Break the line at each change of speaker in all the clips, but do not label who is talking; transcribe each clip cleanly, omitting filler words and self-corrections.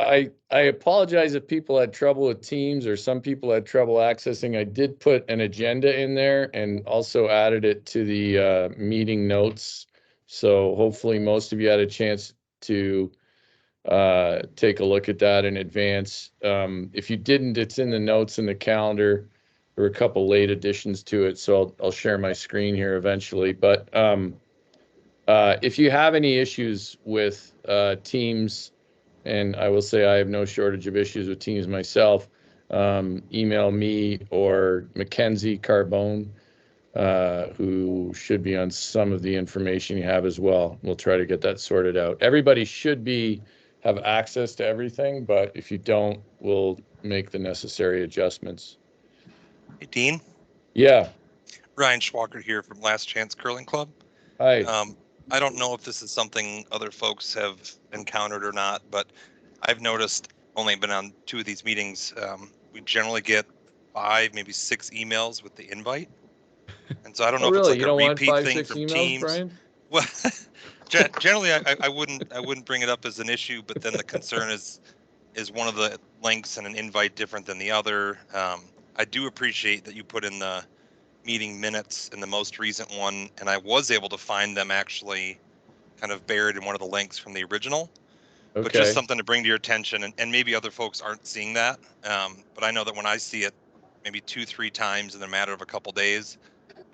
I apologize if people had trouble with Teams or some people had trouble accessing. I did put an agenda in there and also added it to the meeting notes. So hopefully most of you had a chance to take a look at that in advance. If you didn't, it's in the notes in the calendar. There were a couple late additions to it, so I'll share my screen here eventually. But if you have any issues with Teams, and I will say I have no shortage of issues with Teams myself, email me or Mackenzie Carbone, who should be on some of the information you have as well. We'll try to get that sorted out. Everybody should have access to everything, but if you don't, we'll make the necessary adjustments.
Hey, Dean.
Yeah.
Ryan Schwalker here from Last Chance Curling Club.
Hi.
I don't know if this is something other folks have encountered or not, but I've noticed, only been on 2 of these meetings, we generally get 5, maybe 6 emails with the invite. And so I don't know if it's like a repeat thing from Teams.
Brian?
Well, generally I wouldn't bring it up as an issue, but then the concern is one of the links and an invite different than the other. I do appreciate that you put in the meeting minutes in the most recent one, and I was able to find them actually kind of buried in one of the links from the original. Okay. But just something to bring to your attention, and maybe other folks aren't seeing that. But I know that when I see it maybe 2-3 times in a matter of a couple days,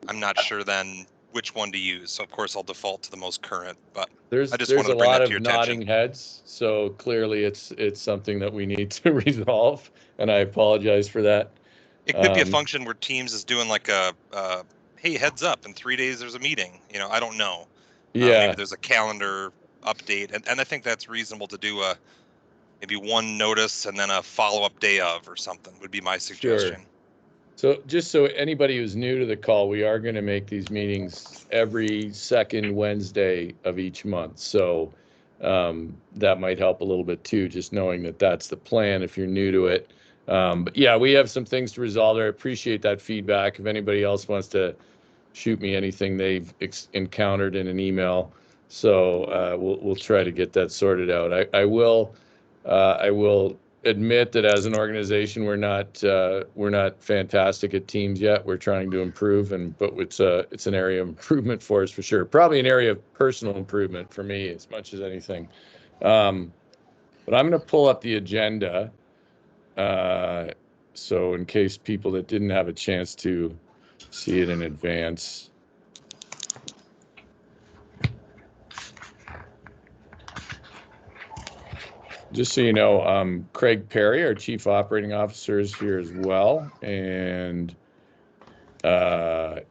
I'm not sure then which one to use. So of course I'll default to the most current, but I just wanted to bring that to your attention. There's a lot of
nodding heads, so clearly it's something that we need to resolve, and I apologize for that.
It could be a function where Teams is doing like a, hey, heads up, in 3 days there's a meeting. I don't know.
Yeah.
Maybe there's a calendar update, and I think that's reasonable to do maybe one notice and then a follow-up day of or something would be my suggestion.
Sure. So just so anybody who's new to the call, we are going to make these meetings every second Wednesday of each month. So that might help a little bit too, just knowing that that's the plan if you're new to it. But yeah, we have some things to resolve there. I appreciate that feedback. If anybody else wants to shoot me anything they've encountered in an email, so we'll try to get that sorted out. I will admit that as an organization, we're not fantastic at Teams yet. We're trying to improve, but it's an area of improvement for us for sure. Probably an area of personal improvement for me as much as anything. But I'm going to pull up the agenda. So in case people that didn't have a chance to see it in advance. Just so you know, Craig Perry, our Chief Operating Officer, is here as well, and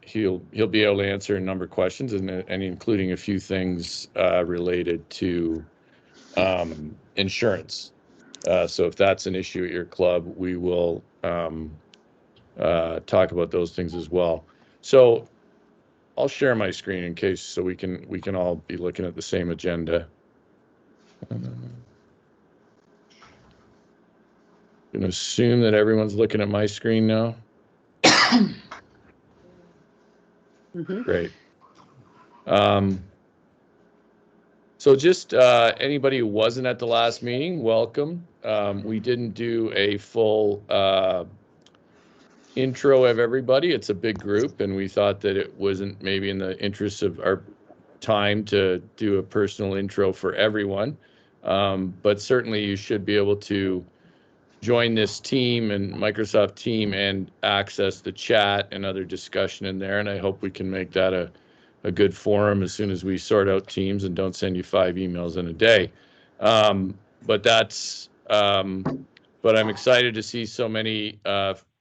he'll be able to answer a number of questions, and including a few things related to insurance. So if that's an issue at your club, we will talk about those things as well. So I'll share my screen in case, so we can all be looking at the same agenda. I'm going to assume that everyone's looking at my screen now. Mm-hmm. Great. So just anybody who wasn't at the last meeting, welcome. We didn't do a full intro of everybody. It's a big group, and we thought that it wasn't maybe in the interest of our time to do a personal intro for everyone. But certainly you should be able to join this team and Microsoft team and access the chat and other discussion in there. And I hope we can make that a good forum as soon as we sort out Teams and don't send you 5 emails in a day. But I'm excited to see so many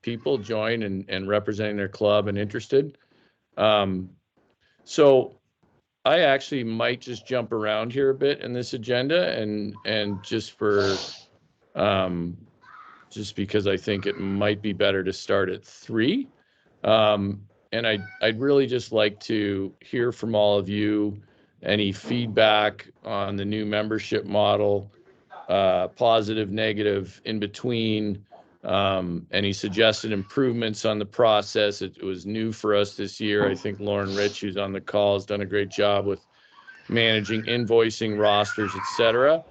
people join and representing their club and interested. So I actually might just jump around here a bit in this agenda and just because I think it might be better to start at 3. And I'd really just like to hear from all of you, any feedback on the new membership model, positive, negative, in between, any suggested improvements on the process. It was new for us this year. I think Lauren Rich, who's on the call, has done a great job with managing invoicing, rosters, etc.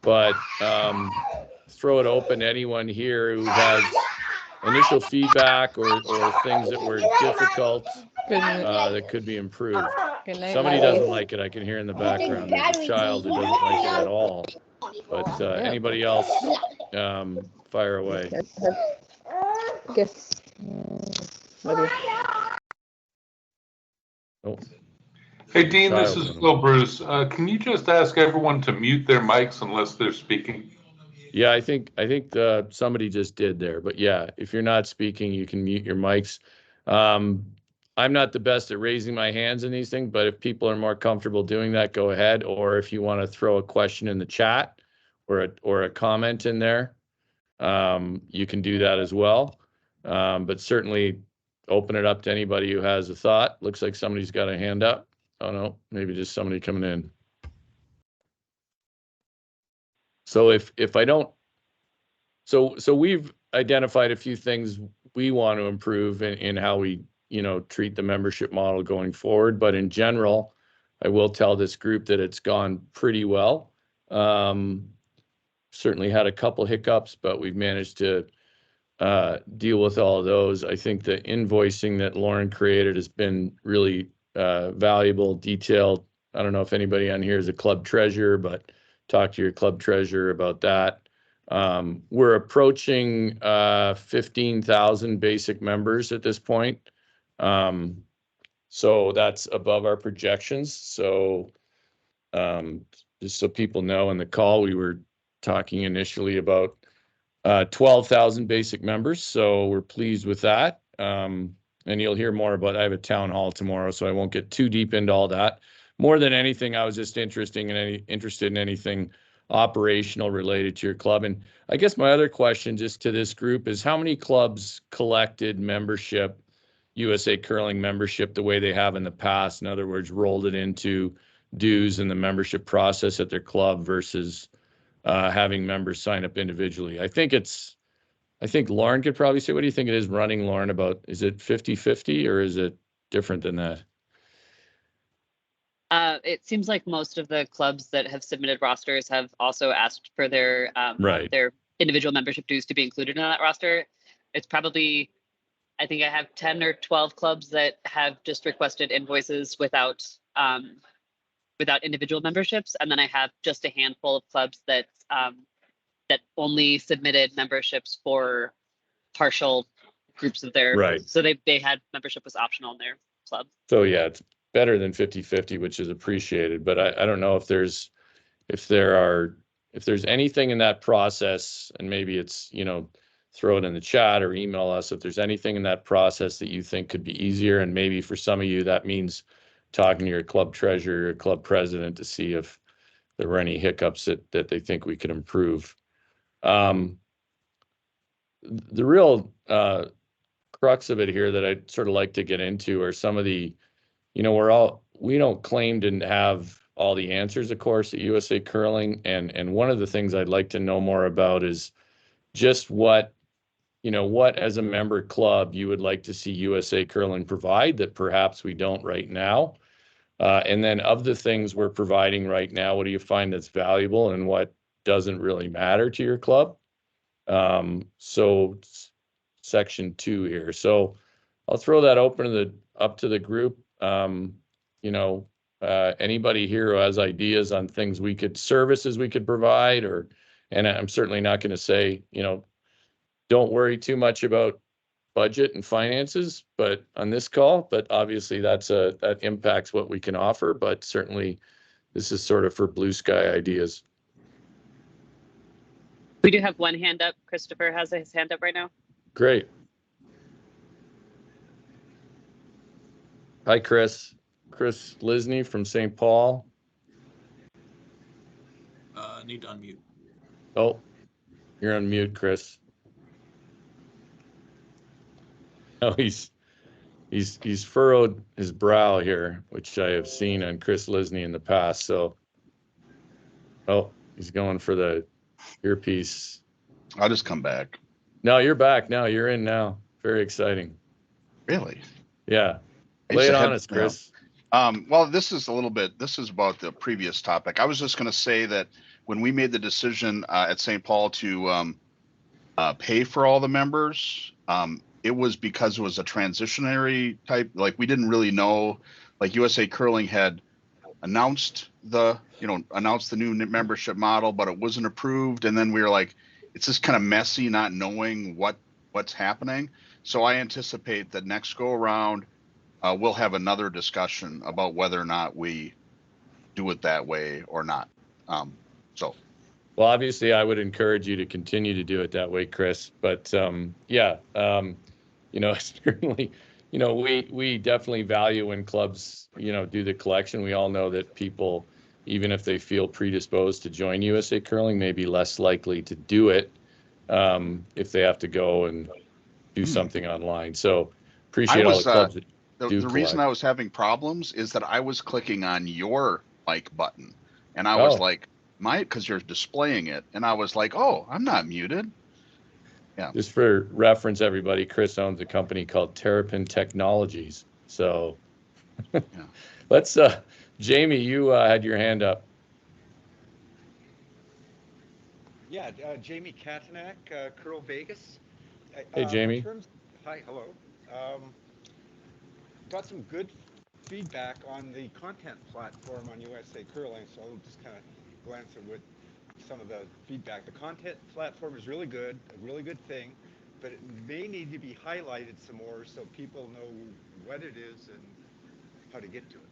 But throw it open to anyone here who has initial feedback or things that were difficult that could be improved. Somebody doesn't like it. I can hear in the background. There's a child who doesn't like it at all. But anybody else, fire away.
Guess.
Oh,
Hey, Dean, this
Child.
is Phil Bruce. Can you just ask everyone to mute their mics unless they're speaking?
yeah, I think somebody just did there. But yeah, if you're not speaking, you can mute your mics. I'm not the best at raising my hands in these things, but if people are more comfortable doing that, go ahead. Or if you want to throw a question in the chat or a comment in there, you can do that as well. But certainly open it up to anybody who has a thought. Looks like somebody's got a hand up. Oh no, maybe just somebody coming in. So if I don't, so we've identified a few things we want to improve in how we, treat the membership model going forward. But in general, I will tell this group that it's gone pretty well. Certainly had a couple hiccups, but we've managed to deal with all of those. I think the invoicing that Lauren created has been really valuable, detailed. I don't know if anybody on here is a club treasurer, but talk to your club treasurer about that. We're approaching 15,000 basic members at this point. So that's above our projections. So just so people know, in the call, we were talking initially about 12,000 basic members. So we're pleased with that. And you'll hear more about, I have a town hall tomorrow, so I won't get too deep into all that. More than anything, I was just interested in anything operational related to your club. And I guess my other question just to this group is, how many clubs collected membership, USA Curling membership, the way they have in the past? In other words, rolled it into dues in the membership process at their club versus having members sign up individually. I think Lauren could probably say, what do you think it is running, Lauren, about, is it 50-50 or is it different than that?
It seems like most of the clubs that have submitted rosters have also asked for their their individual membership dues to be included in that roster. It's probably, I think I have 10 or 12 clubs that have just requested invoices without individual memberships, and then I have just a handful of clubs that that only submitted memberships for partial groups of their.
Right.
So they had membership was optional in their club.
So yeah, it's better than 50-50, which is appreciated. But I don't know if there's anything in that process, and maybe it's, throw it in the chat or email us if there's anything in that process that you think could be easier. And maybe for some of you, that means talking to your club treasurer or club president to see if there were any hiccups that they think we could improve. The real crux of it here that I'd sort of like to get into are some of the, we don't claim to have all the answers, of course, at USA Curling. And one of the things I'd like to know more about is just what as a member club you would like to see USA Curling provide that perhaps we don't right now. And then of the things we're providing right now, what do you find that's valuable and what doesn't really matter to your club? So section 2 here. So I'll throw that up to the group. Anybody here who has ideas on things services we could provide, and I'm certainly not going to say, don't worry too much about budget and finances, but on this call, but obviously that impacts what we can offer, but certainly this is sort of for blue sky ideas.
We do have one hand up. Christopher has his hand up right now.
Great. Hi, Chris. Chris Lisney from St. Paul.
Need to unmute.
Oh, you're on mute, Chris. Oh, he's furrowed his brow here, which I have seen on Chris Lisney in the past. So, oh, he's going for the earpiece.
I'll just come back.
No, you're back now. You're in now. Very exciting.
Really?
Yeah. Lay it on us, Chris.
Well, this is about the previous topic. I was just going to say that when we made the decision at St. Paul to pay for all the members, it was because it was a transitionary type. Like we didn't really know. Like USA Curling had announced the new membership model, but it wasn't approved. And then we were like, it's just kind of messy, not knowing what's happening. So I anticipate that next go around, we'll have another discussion about whether or not we do it that way or not.
Well, obviously, I would encourage you to continue to do it that way, Chris. But yeah, certainly, we definitely value when clubs, do the collection. We all know that people, even if they feel predisposed to join USA Curling, may be less likely to do it if they have to go and do something online. So appreciate all the clubs that do
the reason I was having problems is that I was clicking on your mic button, and I was like, because you're displaying it, and I was like, oh, I'm not muted. Yeah.
Just for reference, everybody, Chris owns a company called Terrapin Technologies. So yeah. Let's, Jamie, you had your hand up.
Yeah, Jamie Katanak, Curl Vegas.
Hey, Jamie.
Hi, hello. Got some good feedback on the content platform on USA Curling, so I'll just kind of glance at what some of the feedback. The content platform is really good, a really good thing, but it may need to be highlighted some more so people know what it is and how to get to it.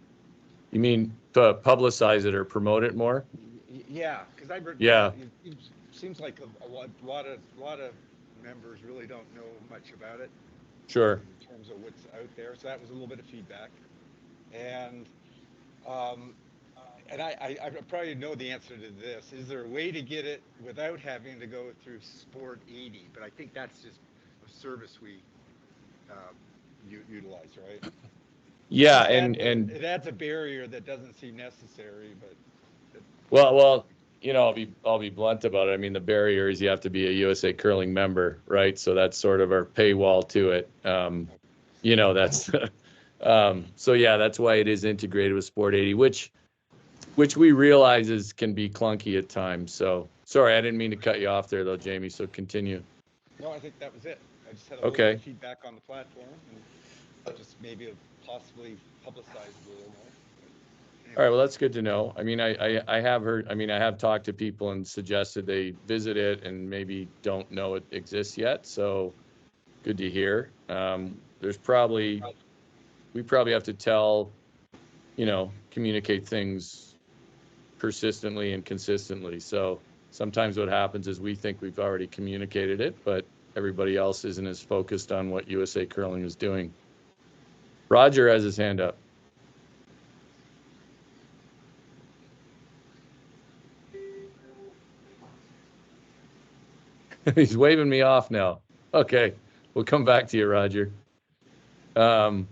You mean to publicize it or promote it more?
Yeah, because it seems like a lot of members really don't know much about it.
Sure.
In terms of what's out there, so that was a little bit of feedback, and I probably know the answer to this. Is there a way to get it without having to go through Sport 80? But I think that's just a service we utilize, right?
Yeah,
and it adds a barrier that doesn't seem necessary, but.
Well, I'll be blunt about it. I mean, the barrier is you have to be a USA Curling member, right? So that's sort of our paywall to it. That's so yeah, that's why it is integrated with Sport 80, which we realize can be clunky at times. So sorry, I didn't mean to cut you off there though, Jamie. So continue.
No, I think that was it. I just had a little bit of feedback on the platform and just maybe possibly publicize a little more.
All right, well, that's good to know. I mean, I have heard, I have talked to people and suggested they visit it and maybe don't know it exists yet. So good to hear. We probably have to tell, communicate things persistently and consistently. So sometimes what happens is we think we've already communicated it, but everybody else isn't as focused on what USA Curling is doing. Roger has his hand up. He's waving me off now. Okay, we'll come back to you, Roger.
Okay,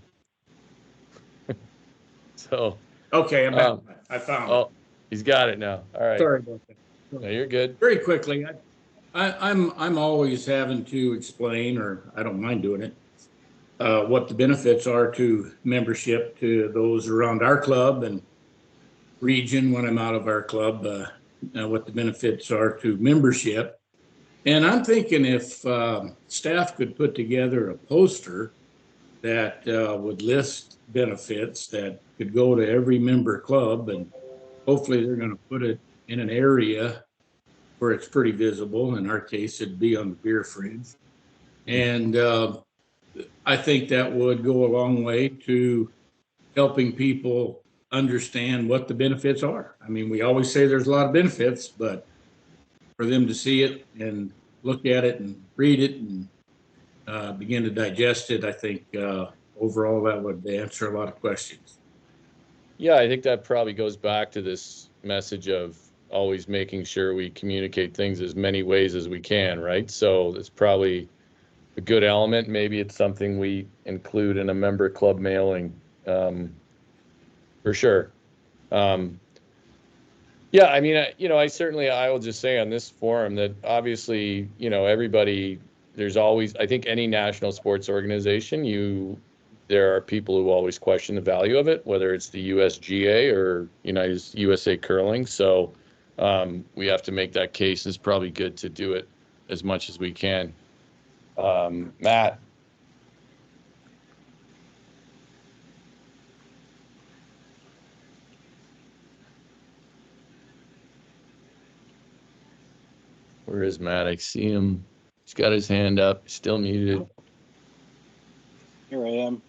I found it.
Oh, he's got it now. All right.
Sorry about that.
No, you're good.
Very quickly, I'm always having to explain, or I don't mind doing it, what the benefits are to membership to those around our club and region when I'm out of our club, what the benefits are to membership. And I'm thinking if staff could put together a poster that would list benefits that could go to every member club, and hopefully they're going to put it in an area where it's pretty visible. In our case, it'd be on the beer fridge. And I think that would go a long way to helping people understand what the benefits are. I mean, we always say there's a lot of benefits, but for them to see it and look at it and read it and begin to digest it, I think overall that would answer a lot of questions.
Yeah, I think that probably goes back to this message of always making sure we communicate things as many ways as we can, right? So it's probably a good element. Maybe it's something we include in a member club mailing, for sure. Yeah, I mean, I will just say on this forum that obviously, everybody, there's always, I think any national sports organization, there are people who always question the value of it, whether it's the USGA or USA Curling. So we have to make that case. It's probably good to do it as much as we can. Matt. Where is Matt? I see him. He's got his hand up, still muted.
Here I am.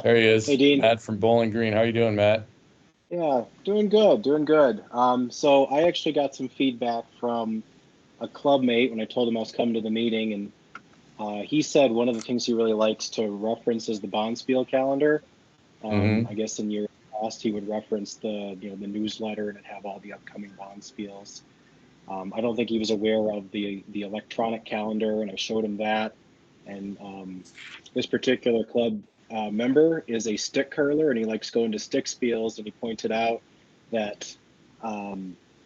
There he is.
Hey, Dean.
Matt from Bowling Green. How are you doing, Matt?
Yeah, doing good, doing good. So I actually got some feedback from a club mate when I told him I was coming to the meeting, and he said one of the things he really likes to reference is the Bonspiel calendar. I guess in years past he would reference the the newsletter and it'd have all the upcoming Bonspiels. I don't think he was aware of the electronic calendar, and I showed him that. And this particular club member is a stick curler, and he likes going to stick spiels. And he pointed out that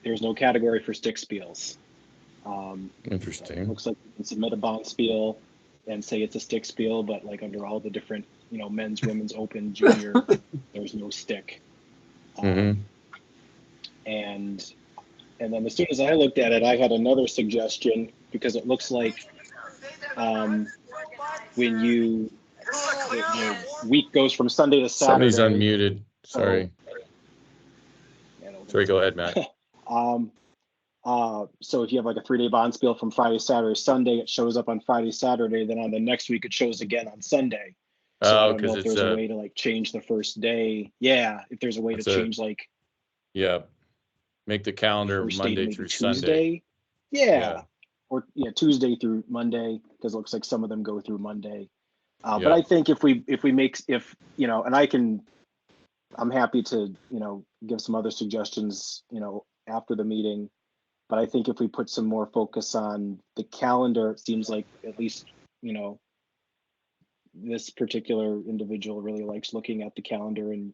there's no category for stick spiels.
Interesting.
Looks like you can submit a Bonspiel and say it's a stick spiel, but like under all the different men's, women's, open, junior, there's no stick. And then as soon as I looked at it, I had another suggestion, because it looks like when the week goes from Sunday to Saturday.
Somebody's unmuted. Sorry. Sorry, go ahead, Matt.
So if you have like a 3-day Bonspiel from Friday, Saturday, Sunday, it shows up on Friday, Saturday. Then on the next week, it shows again on Sunday. So I don't know if there's a way to like change the first day. Yeah, if there's a way to change like.
Yeah. Make the calendar Monday through Sunday.
Yeah. Or Tuesday through Monday, because it looks like some of them go through Monday. But I think if we make, and I'm happy to, give some other suggestions, after the meeting. But I think if we put some more focus on the calendar, it seems like at least, this particular individual really likes looking at the calendar and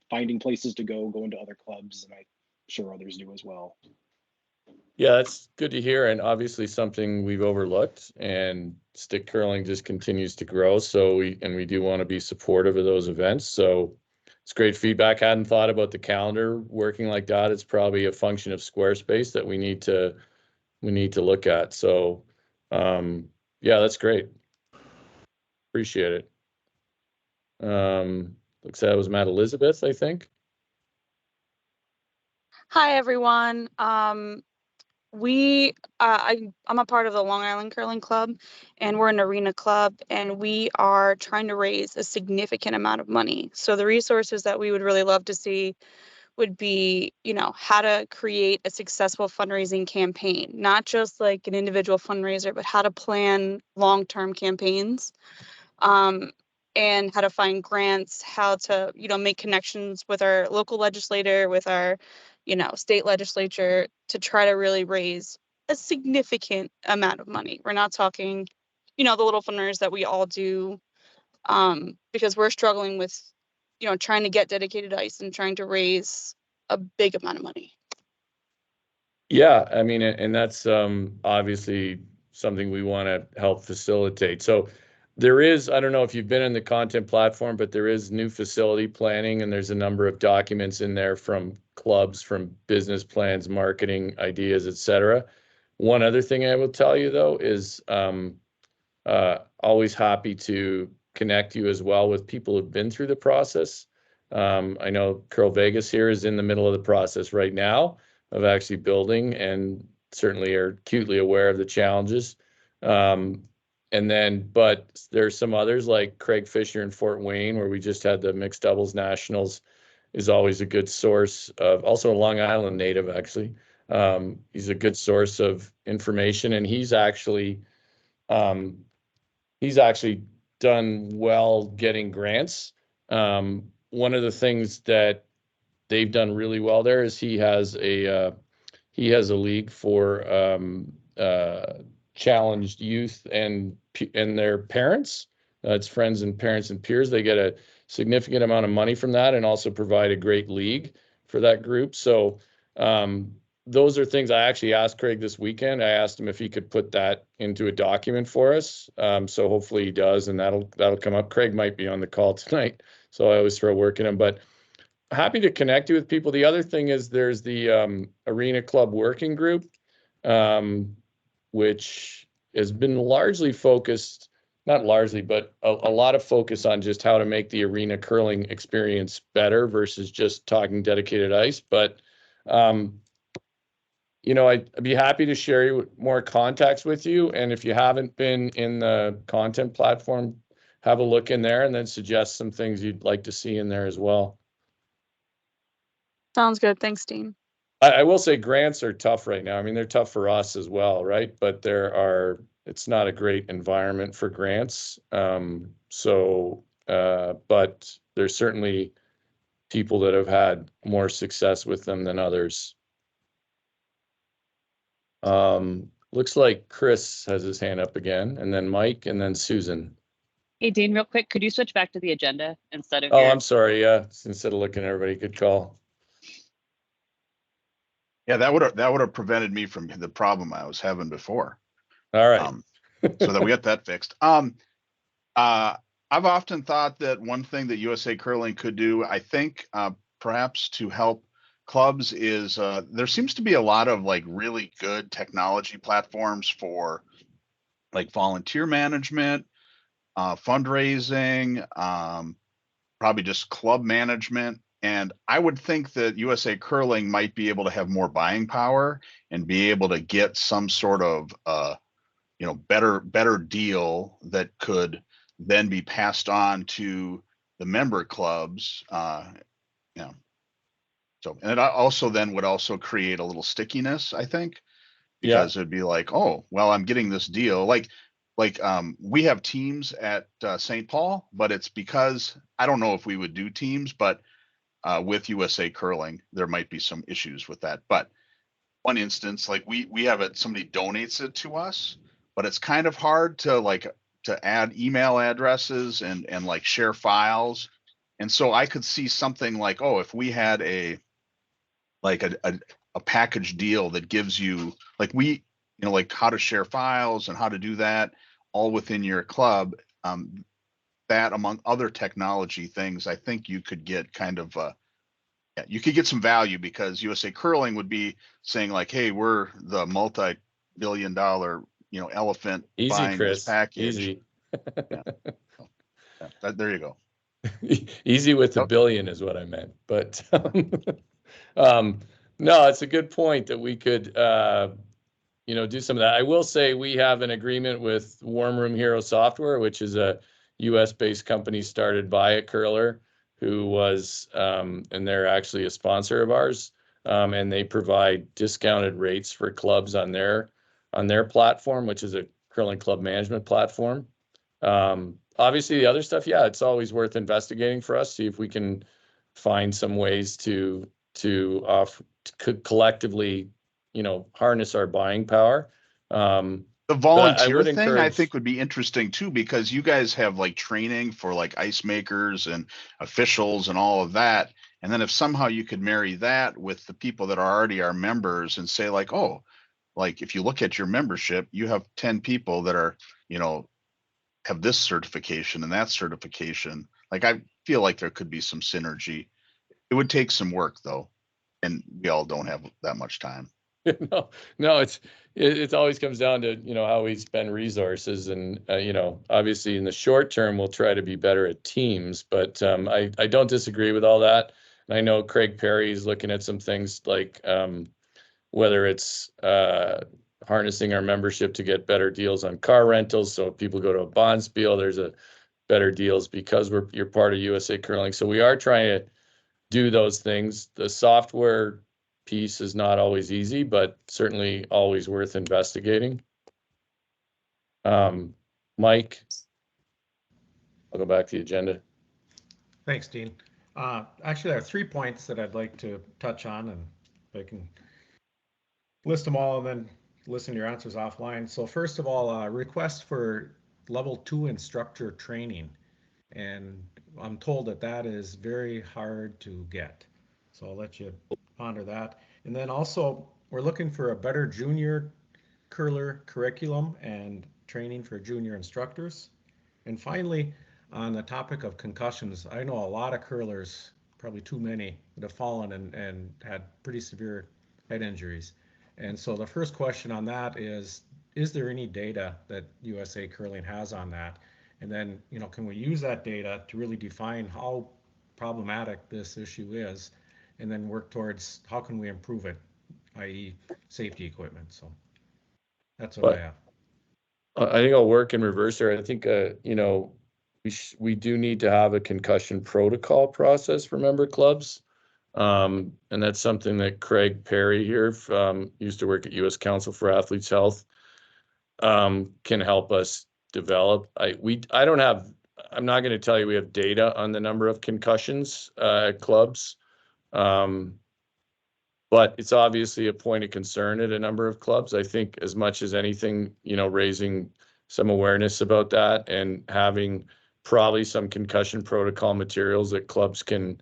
finding places to go, going to other clubs, and I'm sure others do as well.
Yeah, that's good to hear, and obviously something we've overlooked, and stick curling just continues to grow. So we do want to be supportive of those events. So it's great feedback. I hadn't thought about the calendar working like that. It's probably a function of Squarespace that we need to look at. So yeah, that's great. Appreciate it. Looks like that was Matt Elizabeth, I think.
Hi, everyone. I'm a part of the Long Island Curling Club, and we're an arena club, and we are trying to raise a significant amount of money. So the resources that we would really love to see would be, how to create a successful fundraising campaign, not just like an individual fundraiser, but how to plan long-term campaigns, and how to find grants, how to, make connections with our local legislator, with our state legislature, to try to really raise a significant amount of money. We're not talking, the little fundraisers that we all do, because we're struggling with, trying to get dedicated ice and trying to raise a big amount of money.
Yeah, I mean, and that's obviously something we want to help facilitate. So there is, I don't know if you've been in the content platform, but there is new facility planning, and there's a number of documents in there from clubs, from business plans, marketing ideas, etc. One other thing I will tell you, though, is always happy to connect you as well with people who've been through the process. I know Curl Vegas here is in the middle of the process right now of actually building, and certainly are acutely aware of the challenges. But there's some others like Craig Fisher in Fort Wayne, where we just had the mixed doubles nationals, is always a good source of, also a Long Island native, actually. He's a good source of information, and he's actually done well getting grants. One of the things that they've done really well there is he has a league for challenged youth and their parents. It's friends and parents and peers. They get a significant amount of money from that, and also provide a great league for that group. So those are things I actually asked Craig this weekend. I asked him if he could put that into a document for us. So hopefully he does, and that'll come up. Craig might be on the call tonight, so I always throw work in him. But happy to connect you with people. The other thing is there's the Arena Club Working Group, which has been largely focused, not largely, but a lot of focus on just how to make the arena curling experience better versus just talking dedicated ice. But, you know, I'd be happy to share more contacts with you. And if you haven't been in the content platform, have a look in there and then suggest some things you'd like to see in there as well.
Sounds good. Thanks, Dean.
I will say grants are tough right now. I mean, they're tough for us as well, right? But it's not a great environment for grants. But there's certainly people that have had more success with them than others. Looks like Chris has his hand up again, and then Mike, and then Susan.
Hey, Dean, real quick, could you switch back to the agenda instead of?
Oh, I'm sorry. Yeah, instead of looking at everybody, good call.
Yeah, that would have prevented me from the problem I was having before.
All right.
So that we get that fixed. I've often thought that one thing that USA Curling could do, I think, perhaps to help clubs is there seems to be a lot of like really good technology platforms for like volunteer management, fundraising, probably just club management. And I would think that USA Curling might be able to have more buying power and be able to get some sort of better deal that could then be passed on to the member clubs. So, and it also then would also create a little stickiness, I think, because it'd be like, oh, well, I'm getting this deal. Like we have teams at St. Paul, but it's because I don't know if we would do teams, but with USA Curling, there might be some issues with that. But one instance, like we have it, somebody donates it to us, but it's kind of hard to add email addresses and like share files. And so I could see something like, oh, if we had a package deal that gives you like like how to share files and how to do that all within your club, that among other technology things, I think you could get kind of you could get some value, because USA Curling would be saying like, hey, we're the multi-billion-dollar elephant buying
Chris.
This package.
Easy.
There you go.
Easy with the billion is what I meant. But no, it's a good point that we could do some of that. I will say we have an agreement with Warm Room Hero Software, which is a US-based company started by a curler who was, and they're actually a sponsor of ours, and they provide discounted rates for clubs on their platform, which is a curling club management platform. Obviously, the other stuff, it's always worth investigating for us. See if we can find some ways to collectively, harness our buying power.
The volunteer thing I think would be interesting too, because you guys have like training for like ice makers and officials and all of that. And then if somehow you could marry that with the people that are already our members and say like, oh, like if you look at your membership, you have 10 people that are, have this certification and that certification. Like I feel like there could be some synergy. It would take some work though, and we all don't have that much time.
No, it always comes down to, how we spend resources, and, obviously in the short term, we'll try to be better at teams, but I don't disagree with all that. And I know Craig Perry is looking at some things like whether it's harnessing our membership to get better deals on car rentals. So if people go to a Bonspiel, there's a better deals because you're part of USA Curling. So we are trying to do those things. The software piece is not always easy, but certainly always worth investigating. Mike, I'll go back to the agenda.
Thanks, Dean. Actually, there are 3 points that I'd like to touch on, and I can list them all and then listen to your answers offline. So first of all, request for level 2 instructor training. And I'm told that is very hard to get. So I'll let you ponder that. And then also, we're looking for a better junior curler curriculum and training for junior instructors. And finally, on the topic of concussions, I know a lot of curlers probably too many that have fallen and had pretty severe head injuries. And so the first question on that is there any data that USA Curling has on that? And then, can we use that data to really define how problematic this issue is, and then work towards how can we improve it, i.e. safety equipment. So that's what I have.
I think I'll work in reverse there. I think, we do need to have a concussion protocol process for member clubs. And that's something that Craig Perry here, used to work at U.S. Council for Athletes Health, can help us develop. I'm not going to tell you we have data on the number of concussions at clubs. But it's obviously a point of concern at a number of clubs. I think as much as anything, raising some awareness about that and having probably some concussion protocol materials that clubs can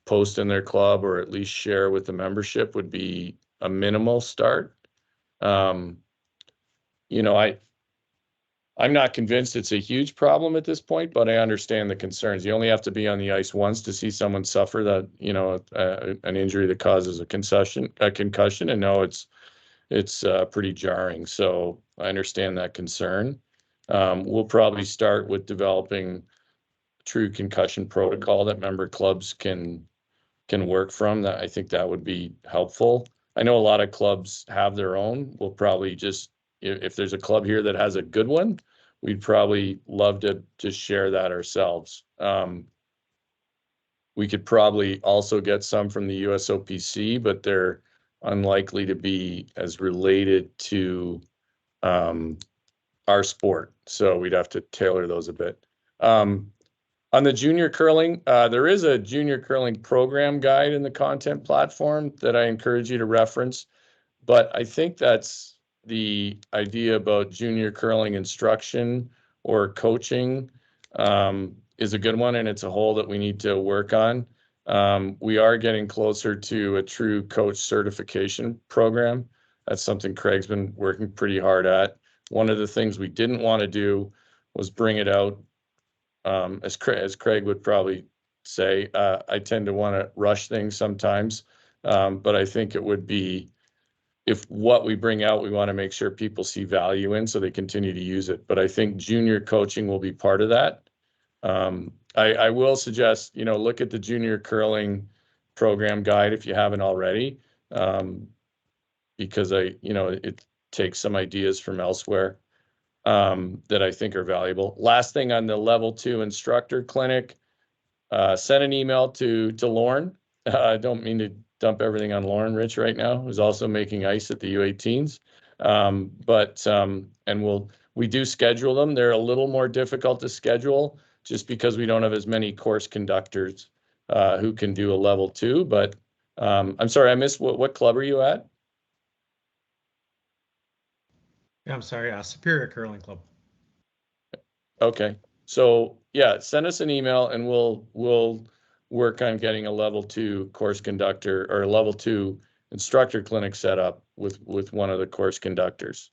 post in their club or at least share with the membership would be a minimal start. I'm not convinced it's a huge problem at this point, but I understand the concerns. You only have to be on the ice once to see someone suffer that, an injury that causes a concussion, and no, it's pretty jarring. So I understand that concern. We'll probably start with developing true concussion protocol that member clubs can work from. That I think that would be helpful. I know a lot of clubs have their own. We'll probably just, if there's a club here that has a good one, we'd probably love to just share that ourselves. We could probably also get some from the USOPC, but they're unlikely to be as related to our sport. So we'd have to tailor those a bit. On the junior curling, there is a junior curling program guide in the content platform that I encourage you to reference. But I think that's the idea about junior curling instruction or coaching is a good one, and it's a hole that we need to work on. We are getting closer to a true coach certification program. That's something Craig's been working pretty hard at. One of the things we didn't want to do was bring it out, as Craig would probably say. I tend to want to rush things sometimes, but I think it would be, if what we bring out, we want to make sure people see value in so they continue to use it. But I think junior coaching will be part of that. I will suggest, look at the junior curling program guide if you haven't already, because it takes some ideas from elsewhere that I think are valuable. Last thing on the level 2 instructor clinic, send an email to Lauren. I don't mean to dump everything on Lauren Rich right now, who's also making ice at the U18s. We do schedule them. They're a little more difficult to schedule just because we don't have as many course conductors who can do a level 2. But I'm sorry, I missed what club are you at?
Yeah, I'm sorry, Superior Curling Club.
Okay, so yeah, send us an email and we'll work on getting a level 2 course conductor or a level 2 instructor clinic set up with one of the course conductors.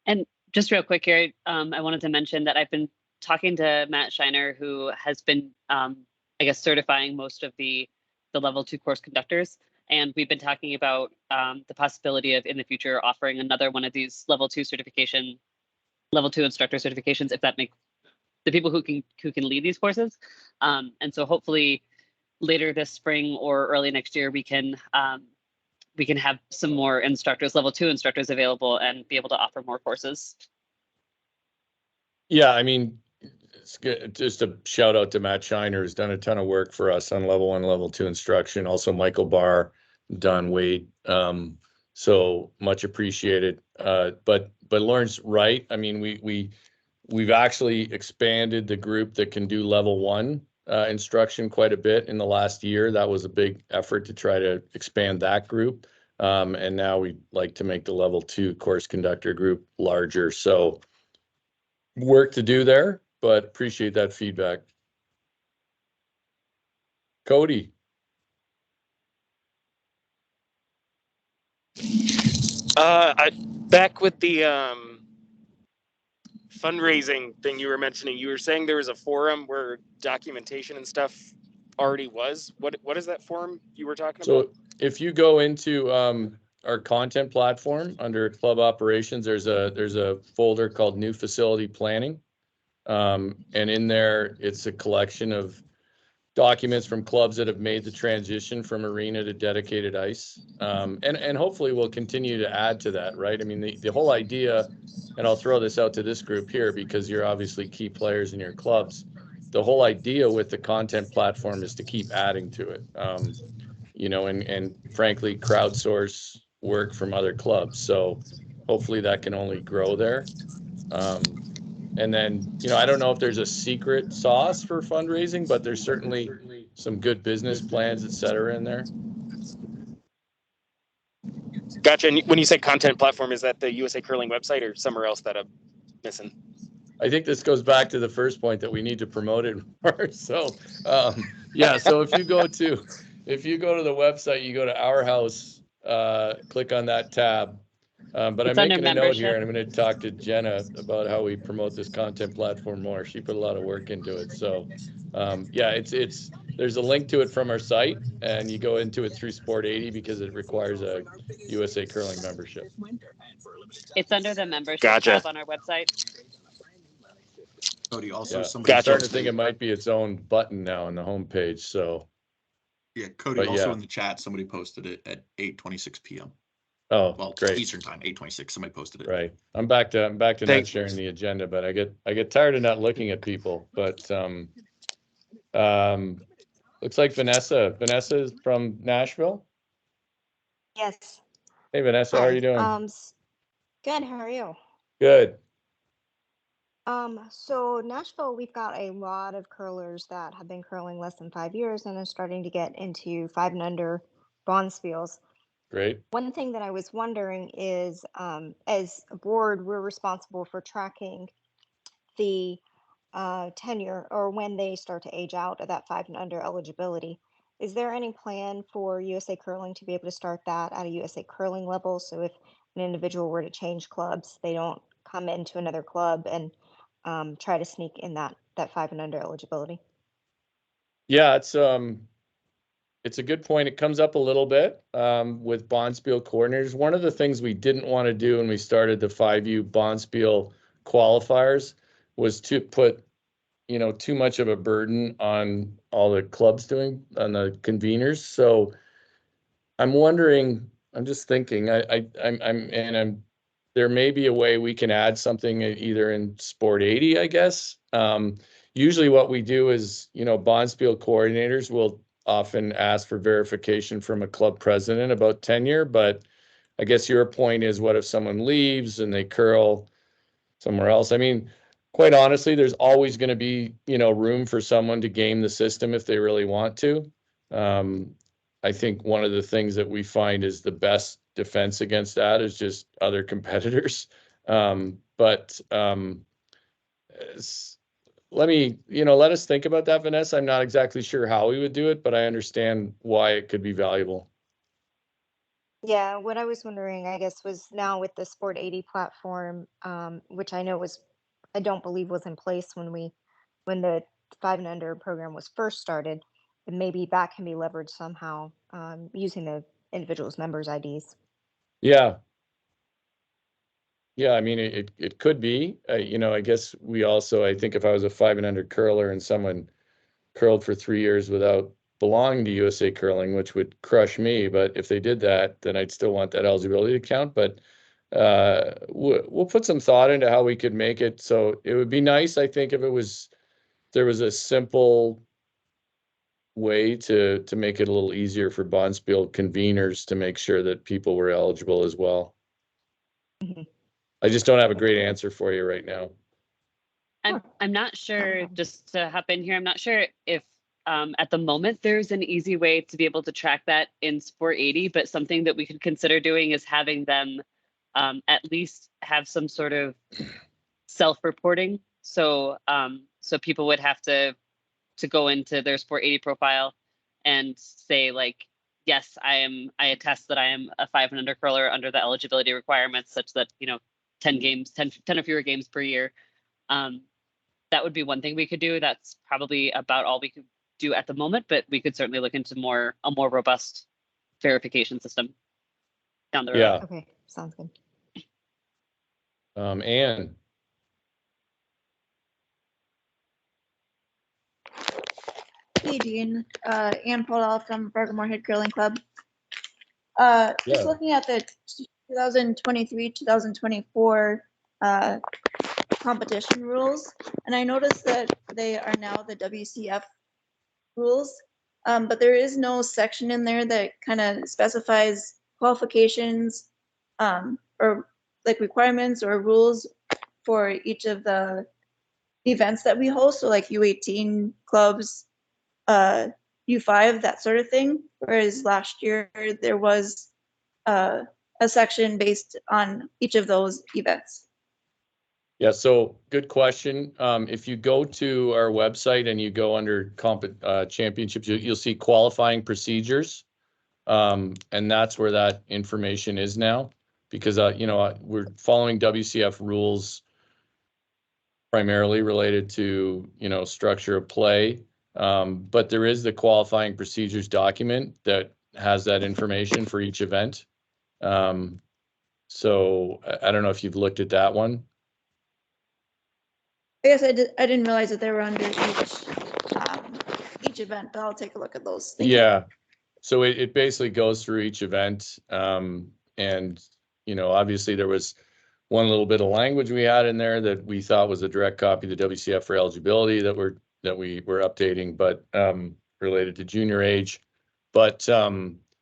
And just real quick here, I wanted to mention that I've been talking to Matt Shiner, who has been, certifying most of the level 2 course conductors. And we've been talking about the possibility of in the future offering another one of these level 2 instructor certifications, if that makes the people who can lead these courses. And so hopefully later this spring or early next year, we can have some more instructors, level 2 instructors available and be able to offer more courses.
Yeah, I mean, it's good. Just a shout out to Matt Shiner, who's done a ton of work for us on level 1, level 2 instruction. Also Michael Barr, Don Wade. So much appreciated. But Lauren's right. I mean, we've actually expanded the group that can do level 1 instruction quite a bit in the last year. That was a big effort to try to expand that group. And now we'd like to make the level 2 course conductor group larger. So work to do there, but appreciate that feedback. Cody.
Back with the fundraising thing you were mentioning, you were saying there was a forum where documentation and stuff already was. What is that forum you were talking about?
So if you go into our content platform under club operations, there's a folder called new facility planning. And in there, it's a collection of documents from clubs that have made the transition from arena to dedicated ice. And hopefully we'll continue to add to that, right? I mean, the whole idea, and I'll throw this out to this group here because you're obviously key players in your clubs. The whole idea with the content platform is to keep adding to it, and frankly, crowdsource work from other clubs. So hopefully that can only grow there. And then, I don't know if there's a secret sauce for fundraising, but there's certainly some good business plans, et cetera, in there.
Gotcha. And when you say content platform, is that the USA Curling website or somewhere else that I'm missing?
I think this goes back to the first point that we need to promote it more. So, yeah. So if you go to the website, you go to Our House, click on that tab. But
It's
I'm
under
making a note here,
membership.
and I'm going to talk to Jenna about how we promote this content platform more. She put a lot of work into it. So, yeah, there's a link to it from our site, and you go into it through Sport 80 because it requires a USA Curling membership.
It's under the membership
Gotcha.
tab on our website.
Cody, also
Yeah,
somebody
I'm starting to
posted
think it might be its own button now on the homepage. So,
yeah, Cody,
but
also
yeah.
in the chat, somebody posted it at 8:26 p.m.
Oh,
Well,
great.
Eastern time, 8:26. Somebody posted it.
Right. I'm back to not
Thanks.
sharing the agenda, but I get tired of not looking at people. But looks like Vanessa. Vanessa is from Nashville.
Yes.
Hey, Vanessa, how are you doing?
Good. How are you?
Good.
So Nashville, we've got a lot of curlers that have been curling less than 5 years and are starting to get into 5 and under bonspiels.
Great.
One thing that I was wondering is, as a board, we're responsible for tracking the tenure or when they start to age out of that 5 and under eligibility. Is there any plan for USA Curling to be able to start that at a USA Curling level? So if an individual were to change clubs, they don't come into another club and try to sneak in that 5 and under eligibility?
Yeah, it's a good point. It comes up a little bit with bonspiel coordinators. One of the things we didn't want to do when we started the 5U bonspiel qualifiers was to put, too much of a burden on all the clubs on the conveners. So I'm wondering, I'm just thinking, there may be a way we can add something either in Sport 80, I guess. Usually what we do is, bonspiel coordinators will often ask for verification from a club president about tenure, but I guess your point is, what if someone leaves and they curl somewhere else? I mean, quite honestly, there's always going to be, room for someone to game the system if they really want to. I think one of the things that we find is the best defense against that is just other competitors. Let us think about that, Vanessa. I'm not exactly sure how we would do it, but I understand why it could be valuable.
Yeah, what I was wondering, I guess, was now with the Sport 80 platform, which I don't believe was in place when the 5 and under program was first started, and maybe that can be leveraged somehow using the individual's members' IDs.
Yeah. Yeah, I mean, it could be. I guess I think if I was a 5 and under curler and someone curled for 3 years without belonging to USA Curling, which would crush me, but if they did that, then I'd still want that eligibility to count. But we'll put some thought into how we could make it. So it would be nice, I think, if there was a simple way to make it a little easier for bonspiel conveners to make sure that people were eligible as well.
Mm-hmm.
I just don't have a great answer for you right now.
I'm not sure, just to hop in here, I'm not sure if at the moment there's an easy way to be able to track that in Sport 80, but something that we could consider doing is having them at least have some sort of self-reporting. So people would have to go into their Sport 80 profile and say, like, yes, I attest that I am a 5 and under curler under the eligibility requirements, such that 10 or fewer games per year. That would be one thing we could do. That's probably about all we could do at the moment, but we could certainly look into a more robust verification system down the road.
Yeah.
Okay, sounds good.
Anne.
Hey, Dean. Ann Paul from Bergamore Head Curling Club. Just looking at the 2023-2024 competition rules, and I noticed that they are now the WCF rules, but there is no section in there that kind of specifies qualifications or like requirements or rules for each of the events that we host, so like U18 clubs, U5, that sort of thing. Whereas last year there was a section based on each of those events.
Yeah, so good question. If you go to our website and you go under championships, you'll see qualifying procedures. And that's where that information is now, because we're following WCF rules primarily related to structure of play. But there is the qualifying procedures document that has that information for each event. So I don't know if you've looked at that one.
I guess I didn't realize that they were under each event, but I'll take a look at those. Thank
you. So it basically goes through each event. And obviously there was one little bit of language we had in there that we thought was a direct copy of the WCF for eligibility that we were updating, but related to junior age. But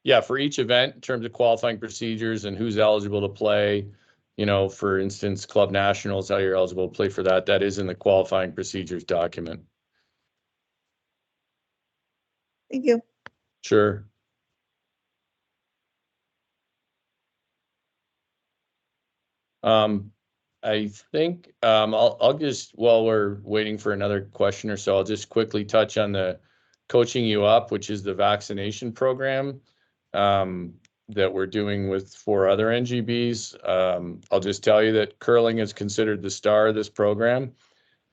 yeah, for each event in terms of qualifying procedures and who's eligible to play, for instance, Club Nationals, how you're eligible to play for that, that is in the qualifying procedures document.
Thank you.
Sure. I think I'll just, while we're waiting for another question or so, I'll just quickly touch on the Coaching You Up, which is the vaccination program that we're doing with 4 other NGBs. I'll just tell you that curling is considered the star of this program.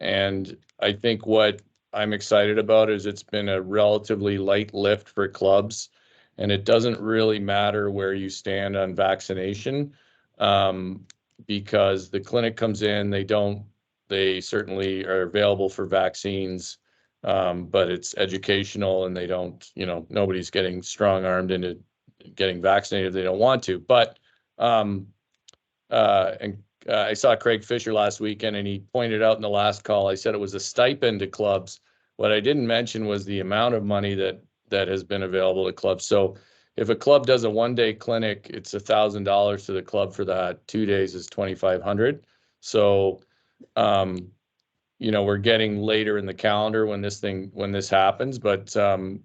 And I think what I'm excited about is it's been a relatively light lift for clubs, and it doesn't really matter where you stand on vaccination. Because the clinic comes in, they certainly are available for vaccines, but it's educational, and they don't, nobody's getting strong-armed into getting vaccinated if they don't want to. But I saw Craig Fisher last weekend, and he pointed out in the last call, I said it was a stipend to clubs. What I didn't mention was the amount of money that has been available to clubs. So if a club does a 1-day clinic, it's $1,000 to the club for that. 2 days is $2,500. So, we're getting later in the calendar when this happens, but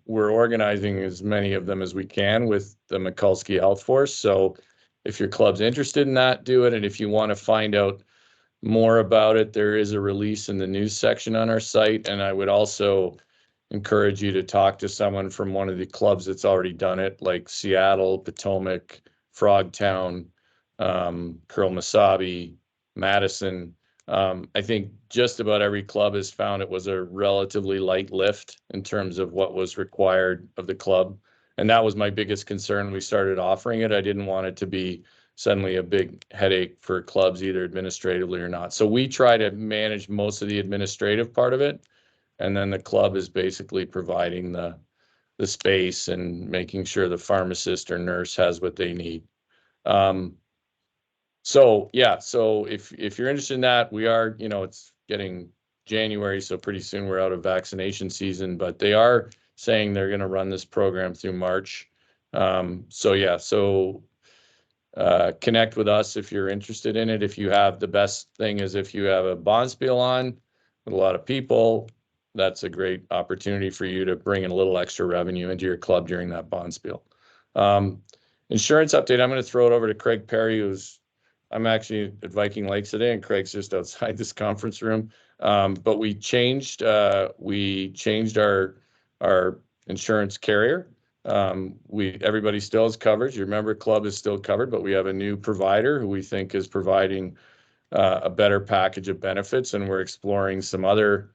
we're organizing as many of them as we can with the Mikulski Health Force. So if your club's interested in that, do it. And if you want to find out more about it, there is a release in the news section on our site. And I would also encourage you to talk to someone from one of the clubs that's already done it, like Seattle, Potomac, Frogtown, Curl Masabi, Madison. I think just about every club has found it was a relatively light lift in terms of what was required of the club. And that was my biggest concern when we started offering it. I didn't want it to be suddenly a big headache for clubs, either administratively or not. So we try to manage most of the administrative part of it. And then the club is basically providing the space and making sure the pharmacist or nurse has what they need. So yeah, so if you're interested in that, we are, it's getting January, so pretty soon we're out of vaccination season, but they are saying they're going to run this program through March. So yeah, so connect with us if you're interested in it. If you have, the best thing is if you have a bonspiel on with a lot of people, that's a great opportunity for you to bring in a little extra revenue into your club during that bonspiel. Insurance update, I'm going to throw it over to Craig Perry, I'm actually at Viking Lakes today, and Craig's just outside this conference room. But we changed our insurance carrier. Everybody still has coverage. You remember, club is still covered, but we have a new provider who we think is providing a better package of benefits, and we're exploring some other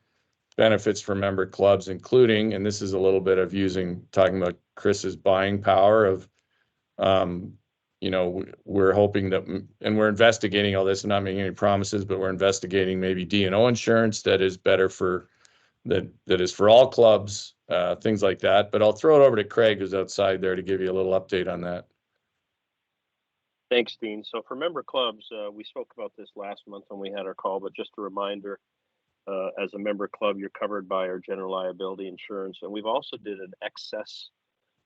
benefits for member clubs, including, and this is a little bit of talking about Chris's buying power of, we're hoping that, and we're investigating all this and not making any promises, but we're investigating maybe D&O insurance that is better that is for all clubs, things like that. But I'll throw it over to Craig, who's outside there, to give you a little update on that.
Thanks, Dean. So for member clubs, we spoke about this last month when we had our call, but just a reminder, as a member club, you're covered by our general liability insurance. And we've also did an excess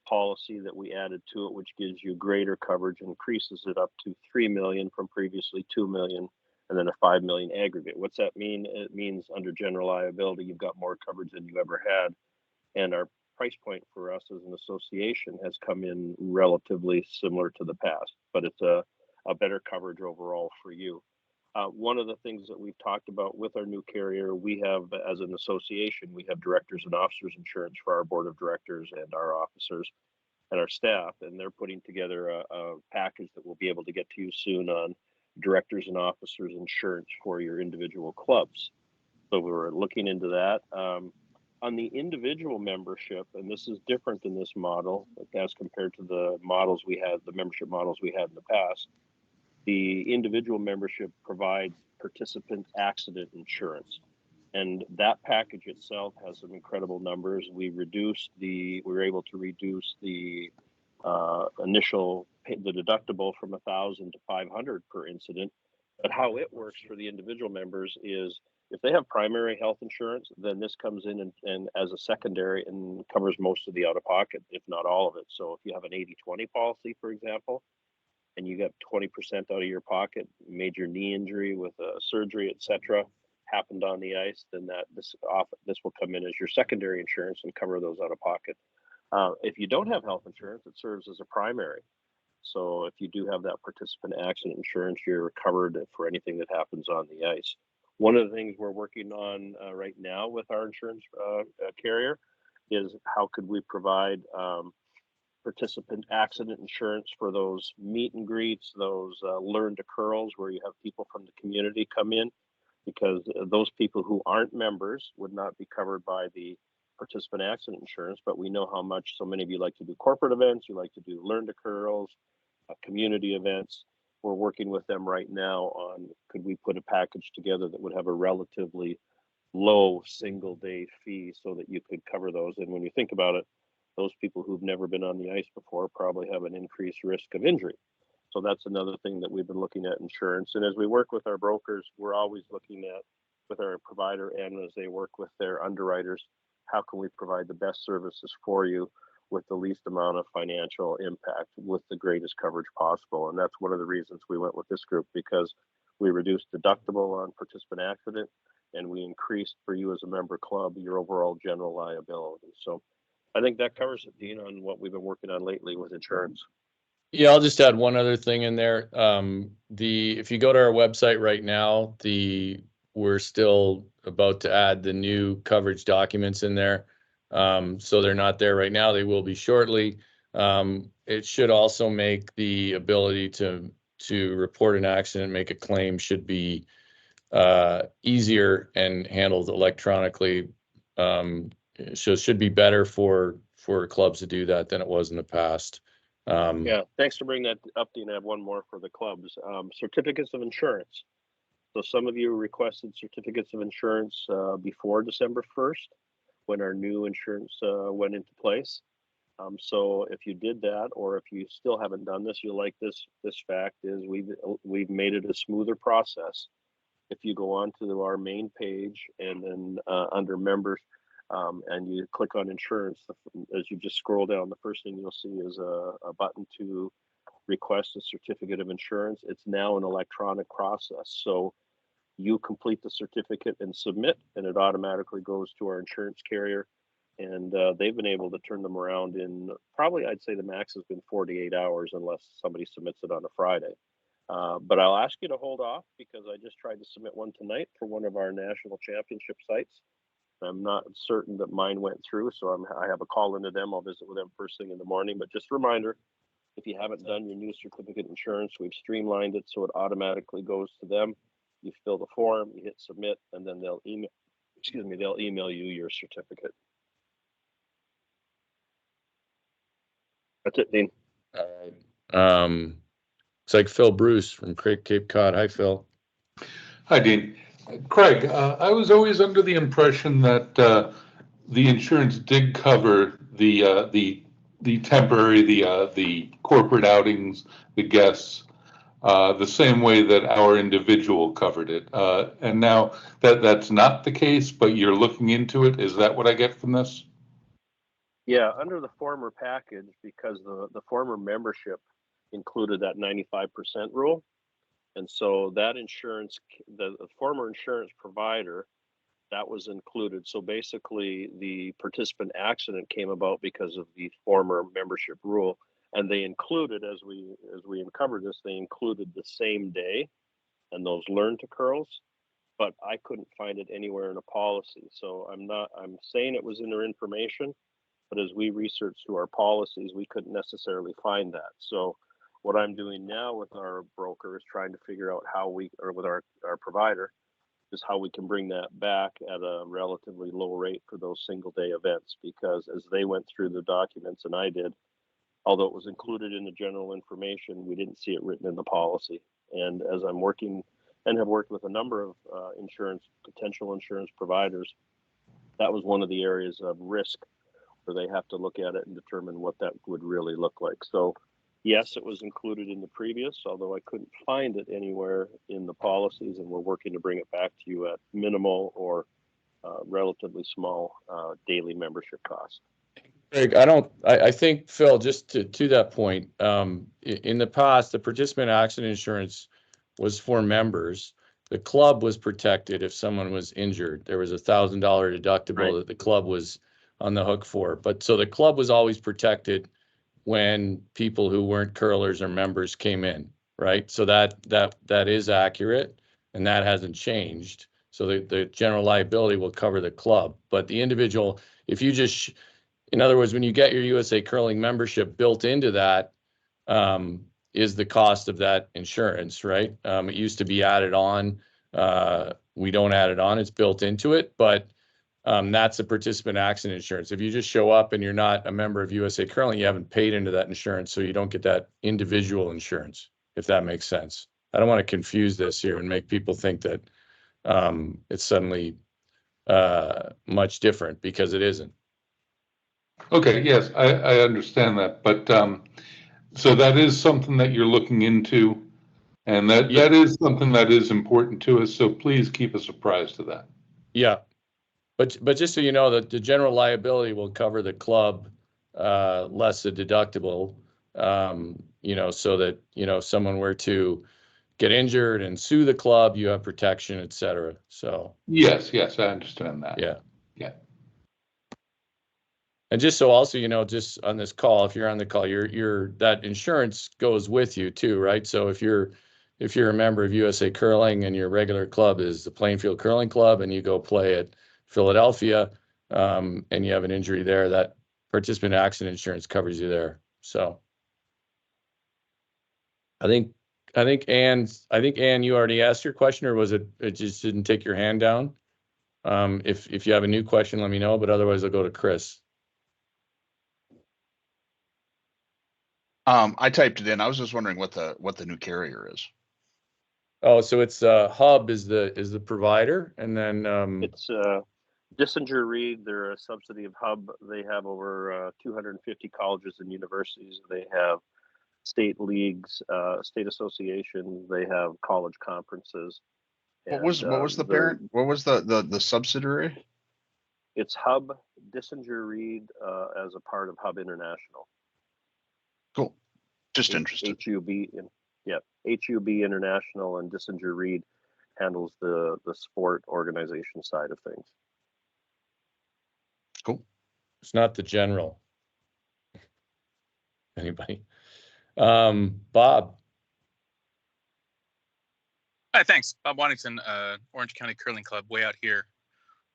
policy that we added to it, which gives you greater coverage, increases it up to 3 million from previously 2 million, and then a 5 million aggregate. What's that mean? It means under general liability, you've got more coverage than you ever had. And our price point for us as an association has come in relatively similar to the past, but it's a better coverage overall for you. One of the things that we've talked about with our new carrier, we have, as an association, we have directors and officers insurance for our board of directors and our officers and our staff, and they're putting together a package that we'll be able to get to you soon on directors and officers insurance for your individual clubs. So we're looking into that. On the individual membership, and this is different than this model as compared to the models we had, the membership models we had in the past. The individual membership provides participant accident insurance, and that package itself has some incredible numbers. We were able to reduce the deductible from 1,000 to 500 per incident. But how it works for the individual members is, if they have primary health insurance, then this comes in and as a secondary and covers most of the out-of-pocket, if not all of it. So if you have an 80-20 policy, for example, and you get 20% out of your pocket, major knee injury with a surgery, etc., happened on the ice, then this will come in as your secondary insurance and cover those out-of-pocket. If you don't have health insurance, it serves as a primary. So if you do have that participant accident insurance, you're covered for anything that happens on the ice. One of the things we're working on right now with our insurance carrier is how could we provide participant accident insurance for those meet and greets, those learn to curls, where you have people from the community come in, because those people who aren't members would not be covered by the participant accident insurance. But we know how much so many of you like to do corporate events, you like to do learn to curls, community events. We're working with them right now on, could we put a package together that would have a relatively low single day fee so that you could cover those. And when you think about it, those people who've never been on the ice before probably have an increased risk of injury. So that's another thing that we've been looking at insurance. And as we work with our brokers, we're always looking at, with our provider and as they work with their underwriters, how can we provide the best services for you with the least amount of financial impact with the greatest coverage possible. And that's one of the reasons we went with this group, because we reduced deductible on participant accident and we increased for you as a member club your overall general liability. So I think that covers it, Dean, on what we've been working on lately with insurance.
Yeah, I'll just add one other thing in there. If you go to our website right now, we're still about to add the new coverage documents in there. So they're not there right now. They will be shortly. It should also make the ability to report an accident, make a claim, should be easier and handled electronically. So it should be better for clubs to do that than it was in the past.
Yeah, thanks for bringing that up, Dean. I have one more for the clubs. Certificates of insurance. So some of you requested certificates of insurance before December 1st, when our new insurance went into place. So if you did that, or if you still haven't done this, you'll like this fact is we've made it a smoother process. If you go on to our main page and then under members, and you click on insurance, as you just scroll down, the first thing you'll see is a button to request a certificate of insurance. It's now an electronic process. So you complete the certificate and submit, and it automatically goes to our insurance carrier. And they've been able to turn them around in probably, I'd say the max has been 48 hours unless somebody submits it on a Friday. But I'll ask you to hold off because I just tried to submit one tonight for one of our national championship sites. I'm not certain that mine went through, so I have a call into them. I'll visit with them first thing in the morning. But just a reminder, if you haven't done your new certificate insurance, we've streamlined it so it automatically goes to them. You fill the form, you hit submit, and then they'll email you your certificate. That's it, Dean.
It's like Phil Bruce from Cape Cod. Hi, Phil.
Hi, Dean. Craig, I was always under the impression that the insurance did cover the temporary, the corporate outings, the guests, the same way that our individual covered it. And now that's not the case, but you're looking into it. Is that what I get from this?
Yeah, under the former package, because the former membership included that 95% rule. And so that insurance, the former insurance provider, that was included. So basically the participant accident came about because of the former membership rule. And they included, as we uncovered this, they included the same day and those learn to curls, but I couldn't find it anywhere in a policy. So I'm saying it was in their information, but as we researched through our policies, we couldn't necessarily find that. So what I'm doing now with our broker is trying to figure out how with our provider, is how we can bring that back at a relatively low rate for those single day events, because as they went through the documents and I did, although it was included in the general information, we didn't see it written in the policy. And as I'm working and have worked with a number of potential insurance providers, that was one of the areas of risk where they have to look at it and determine what that would really look like. So yes, it was included in the previous, although I couldn't find it anywhere in the policies, and we're working to bring it back to you at minimal or relatively small daily membership cost.
Greg, I think, Phil, just to that point, in the past, the participant accident insurance was for members. The club was protected if someone was injured. There was $1,000 deductible that the club was on the hook for. But so the club was always protected when people who weren't curlers or members came in, right? So that is accurate, and that hasn't changed. So the general liability will cover the club, but the individual, if you just, in other words, when you get your USA Curling membership, built into that is the cost of that insurance, right? It used to be added on. We don't add it on, it's built into it, but that's a participant accident insurance. If you just show up and you're not a member of USA Curling, you haven't paid into that insurance, so you don't get that individual insurance, if that makes sense. I don't want to confuse this here and make people think that it's suddenly much different, because it isn't.
Okay, yes, I understand that, but so that is something that you're looking into, and that is something that is important to us, so please keep us apprised of that.
Yeah. But just so you know, that the general liability will cover the club, less the deductible, so that, if someone were to get injured and sue the club, you have protection, et cetera. So.
Yes, I understand that.
Yeah.
Yeah.
And just so also, just on this call, if you're on the call, that insurance goes with you too, right? So if you're a member of USA Curling and your regular club is the Plainfield Curling Club, and you go play at Philadelphia, and you have an injury there, that participant accident insurance covers you there. So I think Ann, you already asked your question, or was it just didn't take your hand down? If you have a new question, let me know, but otherwise I'll go to Chris.
I typed it in. I was just wondering what the new carrier is.
Oh, so it's Hub is the provider, and then
it's Dissinger Reed. They're a subsidy of Hub. They have over 250 colleges and universities. They have state leagues, state associations. They have college conferences.
What was the parent? What was the subsidiary?
It's Hub Dissinger Reed as a part of Hub International.
Cool. Just interested.
HUB International, and Dissinger Reed handles the sport organization side of things.
Cool.
It's not the general. Anybody? Bob.
Hi, thanks. Bob Waddington, Orange County Curling Club, way out here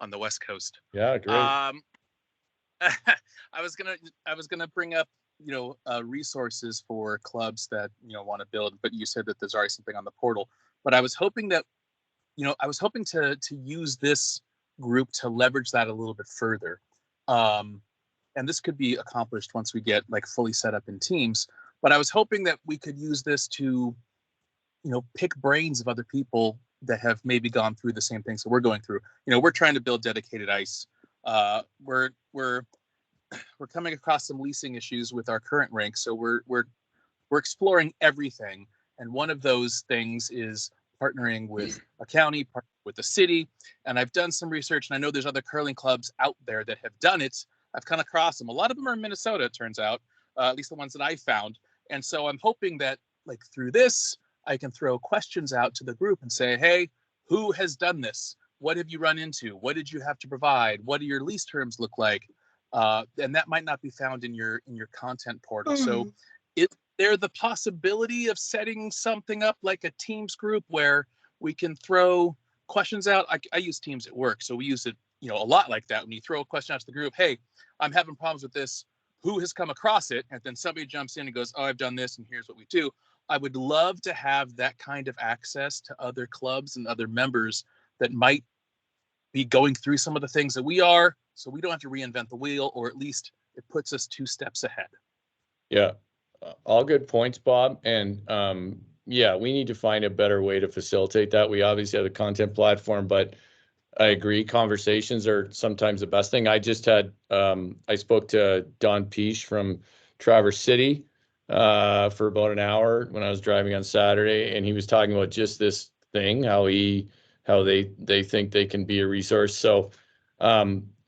on the West Coast.
Yeah, great.
I was gonna bring up resources for clubs that want to build, but you said that there's already something on the portal. But I was hoping that I was hoping to use this group to leverage that a little bit further. And this could be accomplished once we get like fully set up in teams. But I was hoping that we could use this to, pick brains of other people that have maybe gone through the same things that we're going through. We're trying to build dedicated ice. We're coming across some leasing issues with our current rink, so we're exploring everything. And one of those things is partnering with a county, partnering with the city. And I've done some research, and I know there's other curling clubs out there that have done it. I've come across them. A lot of them are in Minnesota, it turns out, at least the ones that I found. And so I'm hoping that like through this, I can throw questions out to the group and say, hey, who has done this? What have you run into? What did you have to provide? What do your lease terms look like? And that might not be found in your content portal. So is there the possibility of setting something up like a Teams group where we can throw questions out? I use Teams at work, so we use it a lot like that. When you throw a question out to the group, hey, I'm having problems with this. Who has come across it? And then somebody jumps in and goes, oh, I've done this, and here's what we do. I would love to have that kind of access to other clubs and other members that might be going through some of the things that we are, so we don't have to reinvent the wheel, or at least it puts us 2 steps ahead.
Yeah, all good points, Bob. And yeah, we need to find a better way to facilitate that. We obviously have a content platform, but I agree, conversations are sometimes the best thing. I just had, I spoke to Don Peace from Traverse City for about an hour when I was driving on Saturday, and he was talking about just this thing, how they think they can be a resource. So,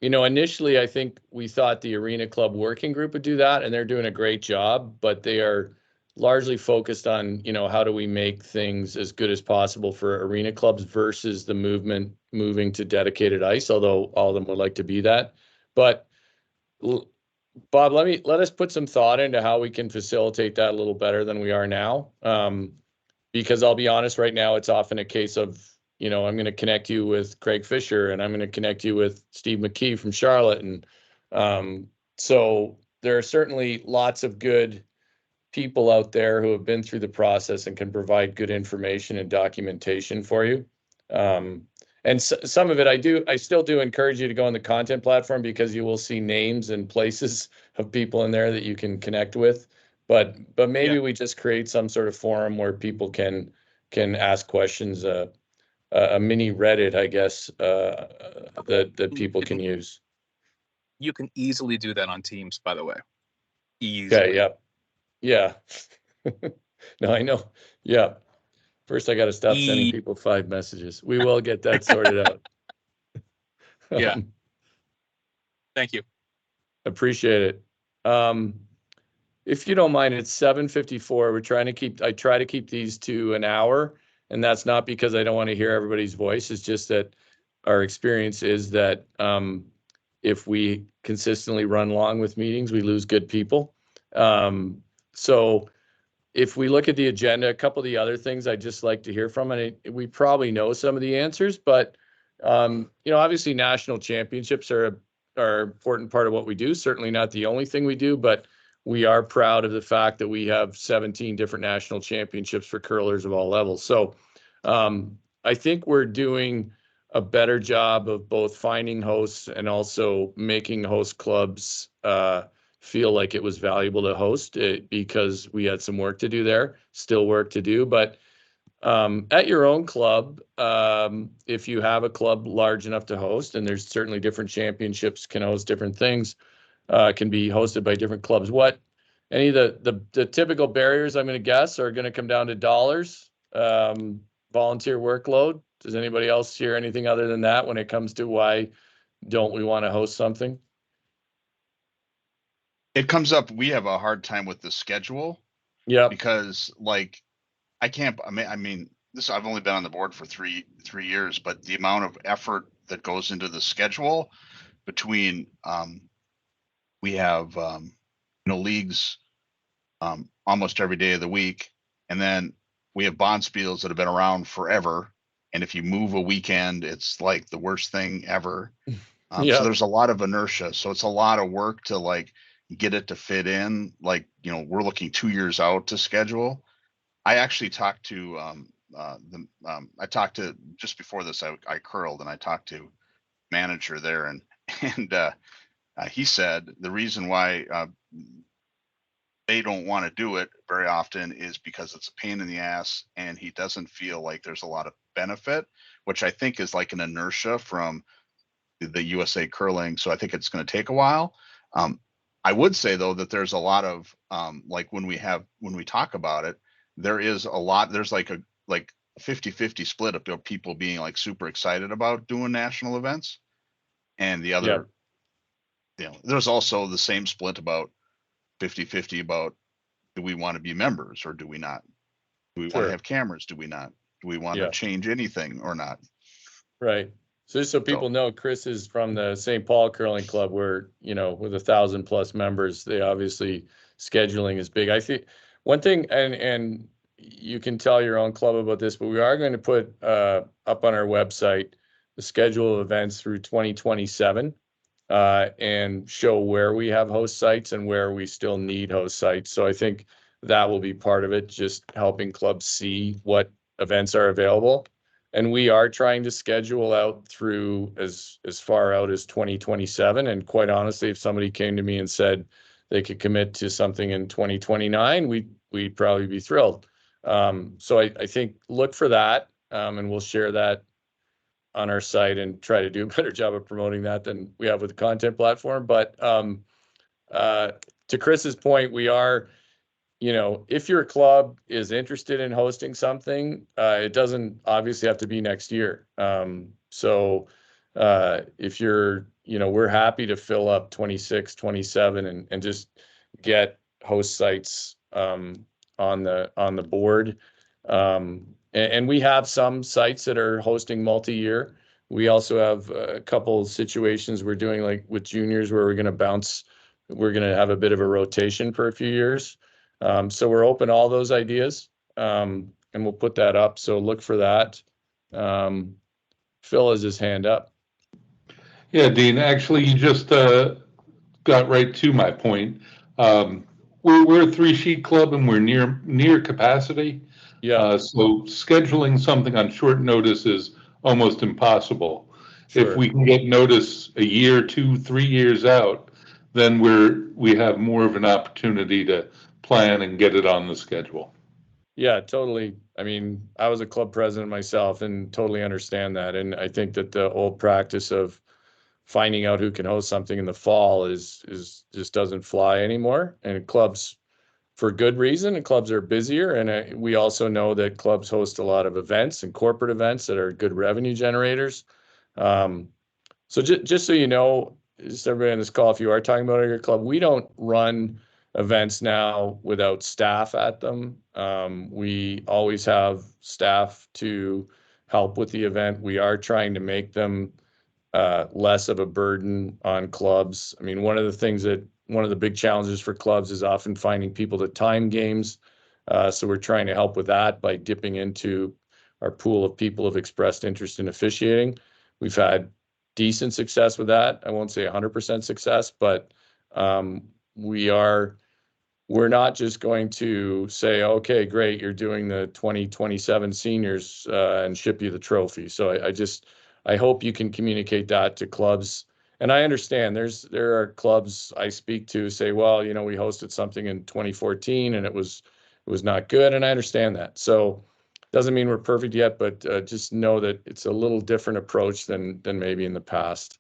initially I think we thought the Arena Club working group would do that, and they're doing a great job, but they are largely focused on, how do we make things as good as possible for arena clubs versus the moving to dedicated ice, although all of them would like to be that. But Bob, let us put some thought into how we can facilitate that a little better than we are now. Because I'll be honest, right now, it's often a case of, I'm going to connect you with Craig Fisher, and I'm going to connect you with Steve McKee from Charlotte. And so there are certainly lots of good people out there who have been through the process and can provide good information and documentation for you. And some of it I still do encourage you to go on the content platform, because you will see names and places of people in there that you can connect with. But maybe we just create some sort of forum where people can ask questions, a mini Reddit, I guess, that people can use.
You can easily do that on Teams, by the way. Easily.
Okay, yep. Yeah. No, I know. Yeah. First, I got to stop sending people 5 messages. We will get that sorted out.
Yeah. Thank you.
Appreciate it. If you don't mind, it's 7:54. I try to keep these to an hour, and that's not because I don't want to hear everybody's voice. It's just that our experience is that if we consistently run long with meetings, we lose good people. So if we look at the agenda, a couple of the other things I'd just like to hear from, and we probably know some of the answers, but obviously national championships are an important part of what we do. Certainly not the only thing we do, but we are proud of the fact that we have 17 different national championships for curlers of all levels. So I think we're doing a better job of both finding hosts and also making host clubs feel like it was valuable to host it, because we had some work to do there, still work to do. But at your own club, if you have a club large enough to host, and there's certainly different championships can host different things, can be hosted by different clubs. What any of the typical barriers, I'm going to guess, are going to come down to dollars, volunteer workload. Does anybody else hear anything other than that when it comes to why don't we want to host something?
It comes up, we have a hard time with the schedule.
Yeah.
Because I mean, I've only been on the board for three years, but the amount of effort that goes into the schedule between, we have, leagues, almost every day of the week. And then we have bonspiels that have been around forever. And if you move a weekend, it's like the worst thing ever. So there's a lot of inertia. So it's a lot of work to get it to fit in. We're looking 2 years out to schedule. I actually talked to I talked to, just before this, I curled and I talked to manager there, and he said the reason why they don't want to do it very often is because it's a pain in the ass, and he doesn't feel like there's a lot of benefit, which I think is like an inertia from the USA Curling. So I think it's going to take a while. I would say though that there's a lot of like when we talk about it, there's like a 50-50 split of people being like super excited about doing national events, and the other, there's also the same split about 50-50 about, do we want to be members or do we not? Do we want to have cameras? Do we not? Do we want to change anything or not?
Right. So just so people know, Chris is from the St. Paul Curling Club, where, with 1,000+ members, they obviously scheduling is big. I think one thing, and you can tell your own club about this, but we are going to put up on our website the schedule of events through 2027. And show where we have host sites and where we still need host sites. So I think that will be part of it, just helping clubs see what events are available. And we are trying to schedule out through as far out as 2027. And quite honestly, if somebody came to me and said they could commit to something in 2029, we'd probably be thrilled. So I think look for that, and we'll share that on our site and try to do a better job of promoting that than we have with the content platform. But to Chris's point, we are, if your club is interested in hosting something, it doesn't obviously have to be next year. So if you're, we're happy to fill up 26, 27 and just get host sites on the board. And we have some sites that are hosting multi-year. We also have a couple situations we're doing, like with juniors, where we're going to have a bit of a rotation for a few years. So we're open to all those ideas, and we'll put that up. So look for that. Phil has his hand up.
Yeah, Dean, actually, you just got right to my point. We're a 3-sheet club and we're near capacity.
Yeah.
So scheduling something on short notice is almost impossible. Sure. If we can get notice a year, 2, 3 years out, then we have more of an opportunity to plan and get it on the schedule.
Yeah, totally. I mean, I was a club president myself and totally understand that. And I think that the old practice of finding out who can host something in the fall is just doesn't fly anymore. And clubs, for good reason, and clubs are busier. And we also know that clubs host a lot of events and corporate events that are good revenue generators. So just so you know, just everybody on this call, if you are talking about your club, we don't run events now without staff at them. We always have staff to help with the event. We are trying to make them less of a burden on clubs. I mean, one of the big challenges for clubs is often finding people to time games. So we're trying to help with that by dipping into our pool of people who have expressed interest in officiating. We've had decent success with that. I won't say 100% success, but we're not just going to say, okay, great, you're doing the 2027 seniors and ship you the trophy. So I hope you can communicate that to clubs. And I understand there are clubs I speak to say, well, we hosted something in 2014 and it was not good. And I understand that. So doesn't mean we're perfect yet, but just know that it's a little different approach than maybe in the past.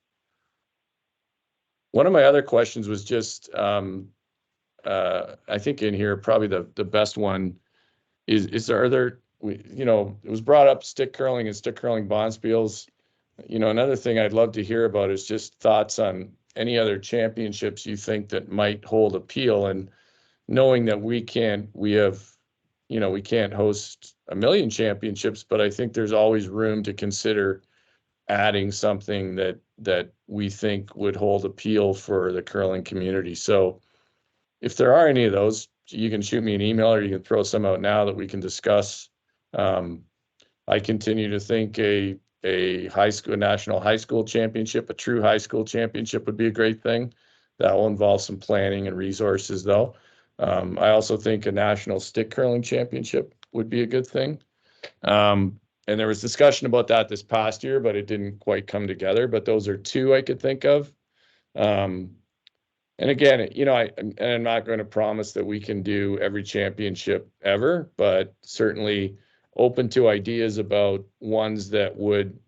One of my other questions was just, I think in here, probably the best one it was brought up, stick curling and stick curling bonspiels. Another thing I'd love to hear about is just thoughts on any other championships you think that might hold appeal, and knowing that we can't host a million championships, but I think there's always room to consider adding something that we think would hold appeal for the curling community. So if there are any of those, you can shoot me an email or you can throw some out now that we can discuss. I continue to think a national high school championship, a true high school championship would be a great thing. That will involve some planning and resources though. I also think a national stick curling championship would be a good thing. And there was discussion about that this past year, but it didn't quite come together. But those are two I could think of. And again, you know, I'm not going to promise that we can do every championship ever, but certainly open to ideas about ones that would,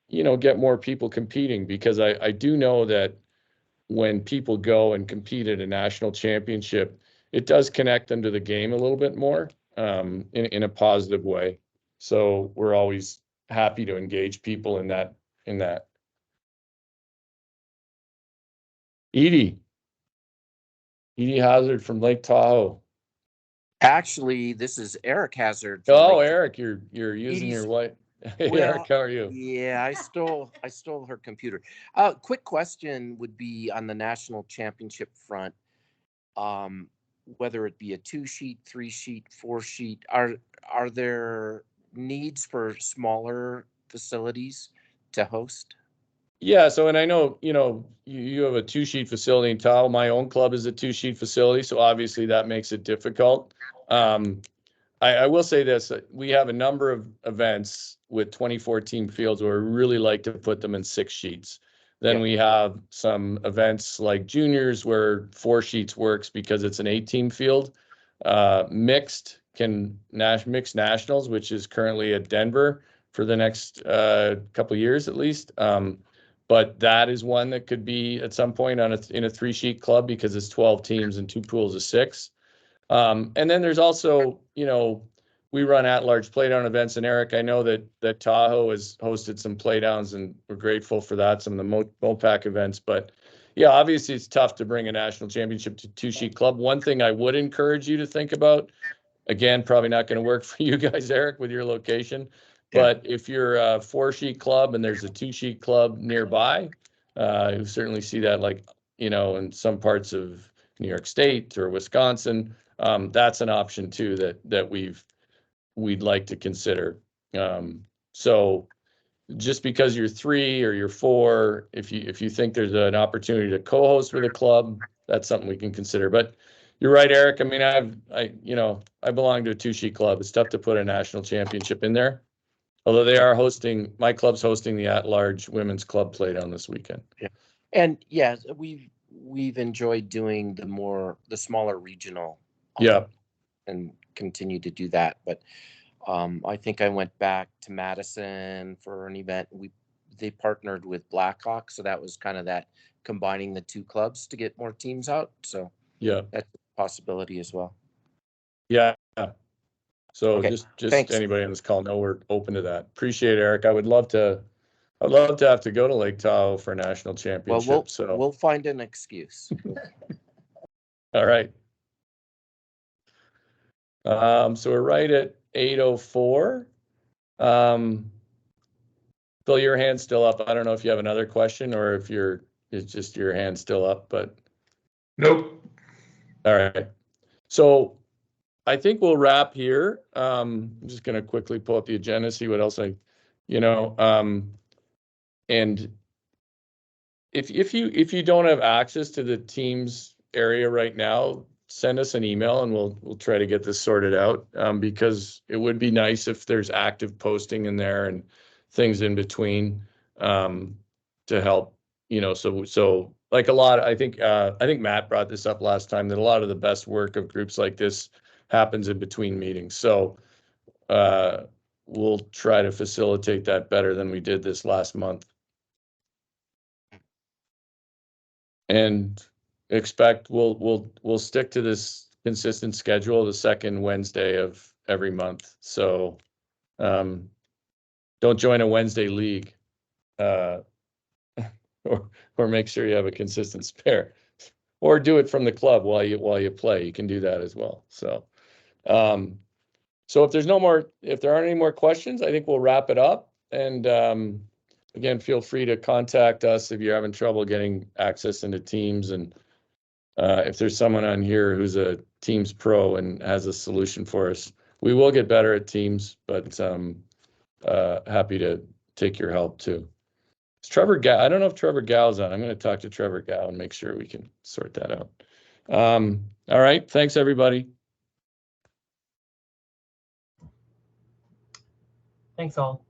you know, get more people competing, because I do know that when people go and compete at a national championship, it does connect them to the game a little bit more, in a positive way. So we're always happy to engage people in that. Edie Hazard from Lake Tahoe.
Actually, this is Eric Hazard.
Oh, Eric, you're using your wife. Hey,
Well,
Eric, how are you?
Yeah, I stole her computer. Quick question would be on the national championship front. Whether it be a 2-sheet, 3-sheet, 4-sheet, are there needs for smaller facilities to host?
Yeah, so, and I know, you know, you have a 2-sheet facility in Tahoe. My own club is a 2-sheet facility, so obviously that makes it difficult. I will say this, we have a number of events with 2014 fields where we really like to put them in 6 sheets. Then we have some events like juniors where 4 sheets works because it's an 8-team field. Mixed nationals, which is currently at Denver for the next couple of years at least. But that is one that could be at some point in a 3-sheet club because it's 12 teams and 2 pools of 6. And then there's also, you know, we run at-large playdown events, and Eric, I know that Tahoe has hosted some playdowns, and we're grateful for that, some of the MOPAC events. But yeah, obviously it's tough to bring a national championship to 2-sheet club. One thing I would encourage you to think about, again, probably not going to work for you guys, Eric, with your location, but if you're a 4-sheet club and there's a 2-sheet club nearby, you certainly see that, like, you know, in some parts of New York State or Wisconsin. That's an option too that we'd like to consider. So just because you're 3 or you're 4, if you think there's an opportunity to co-host with a club, that's something we can consider. But you're right, Eric. I mean, I belong to a 2-sheet club. It's tough to put a national championship in there. Although they are hosting, my club's hosting the at-large women's club playdown this weekend.
Yeah, and yeah, we've enjoyed doing the smaller regional. And continue to do that. But I think I went back to Madison for an event. They partnered with Blackhawk, so that was kind of that combining the 2 clubs to get more teams out. So
yeah,
that's a possibility as well.
Yeah. So
Okay,
just
thanks.
anybody on this call know we're open to that. Appreciate it, Eric. I'd love to have to go to Lake Tahoe for a national championship.
Well, we'll find an excuse.
All right. So we're right at 8:04. Phil, your hand's still up. I don't know if you have another question or if it's just your hand still up, but.
Nope.
All right. So I think we'll wrap here. I'm just going to quickly pull up the agenda, see what else and if you don't have access to the Teams area right now, send us an email and we'll try to get this sorted out, because it would be nice if there's active posting in there and things in between, to help, so like I think Matt brought this up last time, that a lot of the best work of groups like this happens in between meetings. So we'll try to facilitate that better than we did this last month. And expect we'll stick to this consistent schedule, the second Wednesday of every month. So don't join a Wednesday league, or make sure you have a consistent spare, or do it from the club while you play. You can do that as well. So so if there aren't any more questions, I think we'll wrap it up. And again, feel free to contact us if you're having trouble getting access into Teams. And if there's someone on here who's a Teams pro and has a solution for us, we will get better at Teams, but happy to take your help too. It's Trevor Gow. I don't know if Trevor Gow's on. I'm going to talk to Trevor Gow and make sure we can sort that out. All right. Thanks, everybody.
Thanks all.